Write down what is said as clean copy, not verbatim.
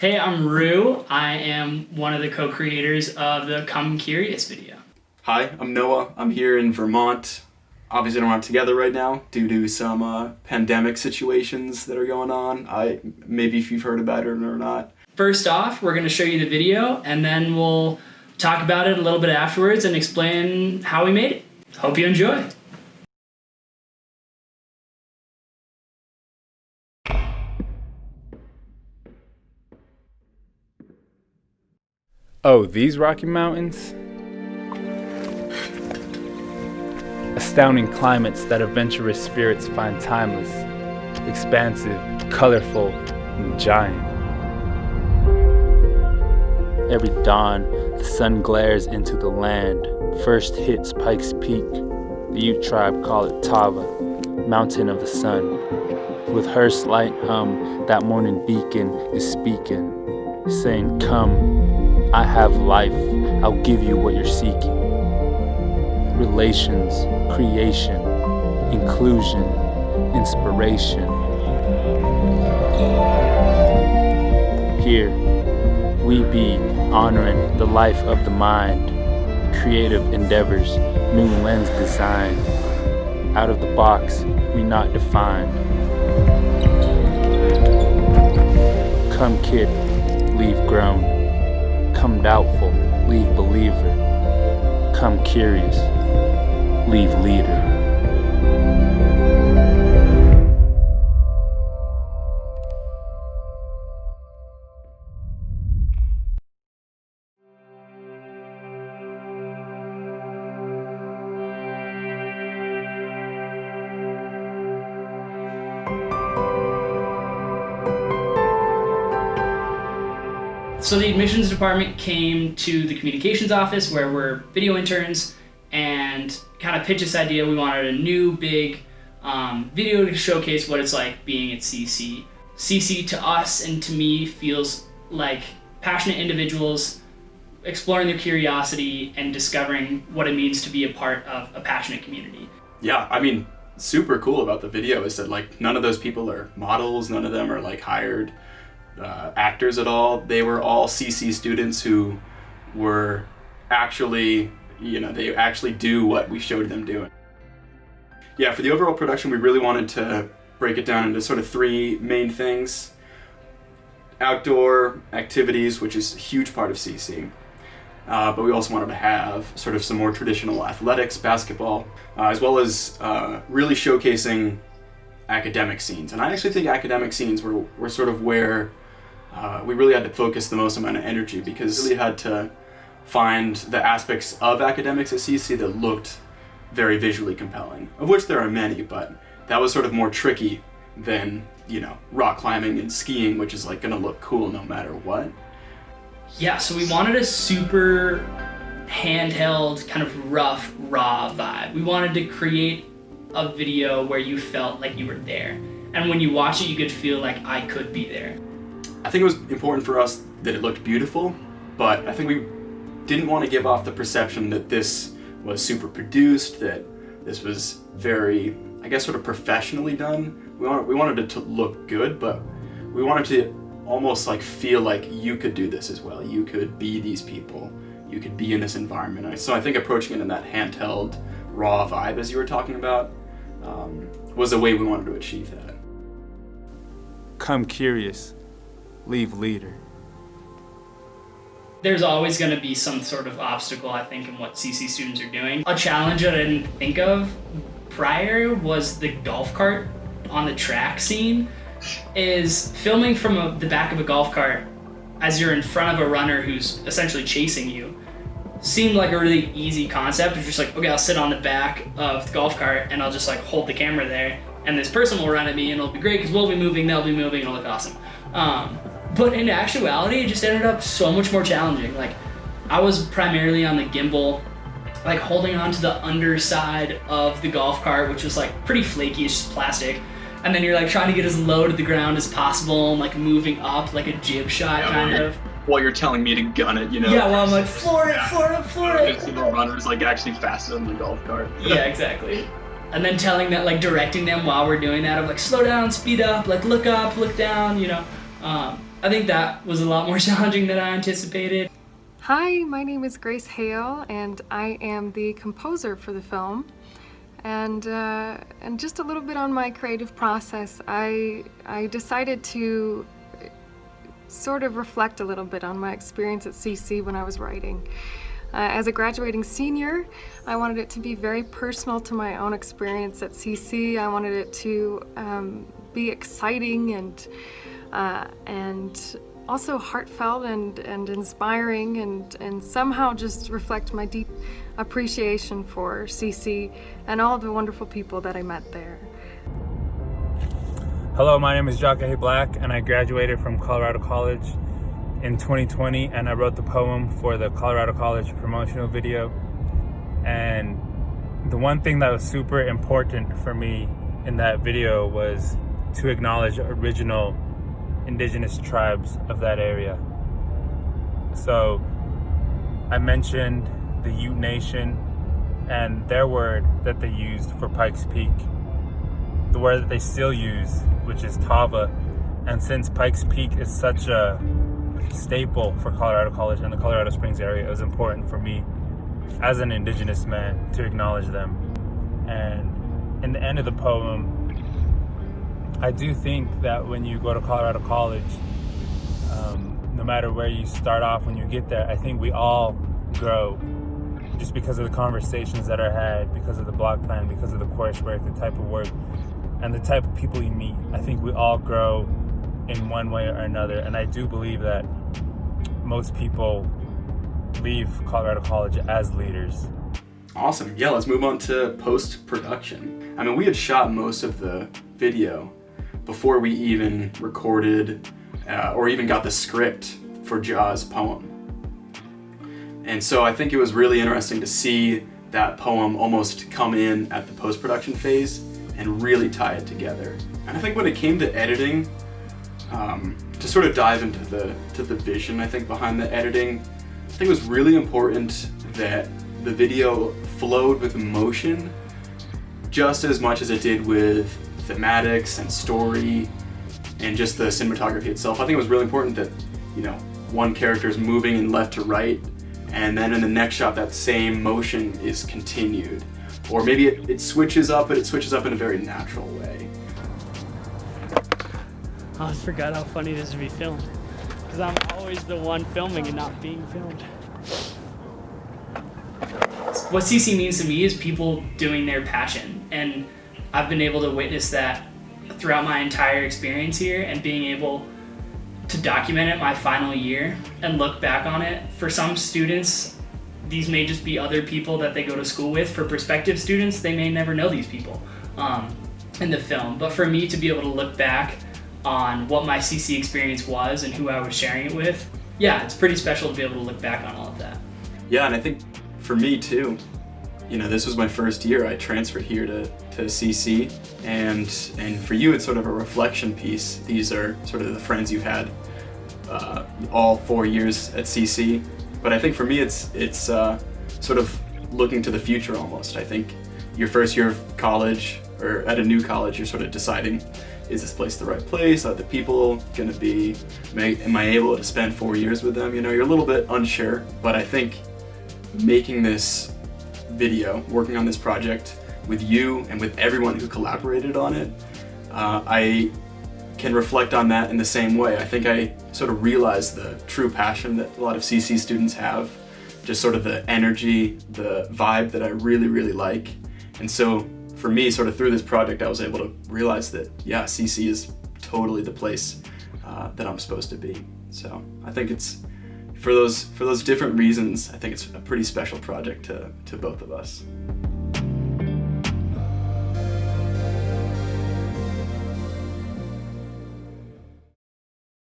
Hey, I'm Rue. I am one of the co-creators of the Come Curious video. Hi, I'm Noah. I'm here in Vermont. Obviously, we're not together right now due to some pandemic situations that are going on. Maybe if you've heard about it or not. First off, we're going to show you the video, and then we'll talk about it a little bit afterwards and explain how we made it. Hope you enjoy. Oh, these Rocky Mountains? Astounding climates that adventurous spirits find timeless, expansive, colorful, and giant. Every dawn, the sun glares into the land, first hits Pikes Peak. The Ute tribe call it Tava, mountain of the sun. With her slight hum, that morning beacon is speaking, saying, "Come, I have life, I'll give you what you're seeking." Relations, creation, inclusion, inspiration. Here, we be honoring the life of the mind, creative endeavors, new lens design. Out of the box, we not defined. Come kid, leave grown. Come doubtful, leave believer. Come curious, leave leader. So the admissions department came to the communications office where we're video interns and kind of pitched this idea. We wanted a new big video to showcase what it's like being at CC. CC to us and to me feels like passionate individuals exploring their curiosity and discovering what it means to be a part of a passionate community. Yeah, I mean, super cool about the video is that like none of those people are models, none of them are like hired actors at all. They were all CC students who were actually, they actually do what we showed them doing. Yeah, for the overall production, we really wanted to break it down into sort of three main things. Outdoor activities, which is a huge part of CC, but we also wanted to have sort of some more traditional athletics, basketball, as well as really showcasing academic scenes. And I actually think academic scenes were sort of where we really had to focus the most amount of energy, because we really had to find the aspects of academics at CC that looked very visually compelling, of which there are many, but that was sort of more tricky than, rock climbing and skiing, which is like gonna look cool no matter what. Yeah, so we wanted a super handheld, kind of rough, raw vibe. We wanted to create a video where you felt like you were there. And when you watch it, you could feel like I could be there. I think it was important for us that it looked beautiful, but I think we didn't want to give off the perception that this was super produced, that this was very, sort of professionally done. We wanted it to look good, but we wanted to almost like feel like you could do this as well. You could be these people. You could be in this environment. So I think approaching it in that handheld, raw vibe, as you were talking about, was the way we wanted to achieve that. Come curious, leave leader. There's always going to be some sort of obstacle, I think, in what CC students are doing. A challenge that I didn't think of prior was the golf cart on the track scene. Is filming from the back of a golf cart as you're in front of a runner who's essentially chasing you seemed like a really easy concept. It's just like, okay, I'll sit on the back of the golf cart and I'll just like hold the camera there and this person will run at me and it'll be great because we'll be moving, they'll be moving, it'll look awesome. But in actuality, it just ended up so much more challenging. Like, I was primarily on the gimbal, like holding onto the underside of the golf cart, which was like pretty flaky, it's just plastic. And then you're like trying to get as low to the ground as possible and like moving up like a jib shot kind of. While you're telling me to gun it, Yeah, well I'm like, floor it, floor it, floor it. You can see the runners like actually faster than the golf cart. Yeah, exactly. And then telling that, like directing them while we're doing that of like, slow down, speed up, like look up, look down, I think that was a lot more challenging than I anticipated. Hi, my name is Grace Hale, and I am the composer for the film. And just a little bit on my creative process, I decided to sort of reflect a little bit on my experience at CC when I was writing. As a graduating senior, I wanted it to be very personal to my own experience at CC. I wanted it to be exciting and also heartfelt and inspiring and somehow just reflect my deep appreciation for CC and all the wonderful people that I met there. Hello, my name is Jacques Black, and I graduated from Colorado College in 2020, and I wrote the poem for the Colorado College promotional video. And the one thing that was super important for me in that video was to acknowledge original indigenous tribes of that area. So I mentioned the Ute Nation and their word that they used for Pikes Peak, the word that they still use, which is Tava. And since Pikes Peak is such a staple for Colorado College and the Colorado Springs area, it was important for me as an indigenous man to acknowledge them. And in the end of the poem, I do think that when you go to Colorado College, no matter where you start off, when you get there, I think we all grow just because of the conversations that are had, because of the block plan, because of the coursework, the type of work, and the type of people you meet. I think we all grow in one way or another, and I do believe that most people leave Colorado College as leaders. Awesome. Yeah, let's move on to post-production. I mean, we had shot most of the video before we even recorded or even got the script for Ja's poem. And so I think it was really interesting to see that poem almost come in at the post-production phase and really tie it together. And I think when it came to editing, to sort of dive into the vision, I think, behind the editing, I think it was really important that the video flowed with emotion just as much as it did with thematics and story and just the cinematography itself. I think it was really important that, you know, one character is moving in left to right, and then in the next shot that same motion is continued. Or maybe it switches up, but it switches up in a very natural way. I forgot how funny it is to be filmed, because I'm always the one filming and not being filmed. What CC means to me is people doing their passion, and I've been able to witness that throughout my entire experience here, and being able to document it my final year and look back on it. For some students, these may just be other people that they go to school with. For prospective students, they may never know these people in the film. But for me to be able to look back on what my CC experience was and who I was sharing it with, yeah, it's pretty special to be able to look back on all of that. Yeah, and I think for me too, you know, this was my first year. I transferred here to CC, and for you it's sort of a reflection piece. These are sort of the friends you had all 4 years at CC. But I think for me it's sort of looking to the future almost. I think your first year of college, or at a new college, you're sort of deciding, is this place the right place? Are the people gonna be, am I able to spend 4 years with them? You know, you're a little bit unsure, but I think making this video, working on this project with you and with everyone who collaborated on it, I can reflect on that in the same way. I think I sort of realized the true passion that a lot of CC students have, just sort of the energy, the vibe that I really, really like. And so for me, sort of through this project, I was able to realize that, yeah, CC is totally the place that I'm supposed to be. So I think it's, for those different reasons, I think it's a pretty special project to both of us.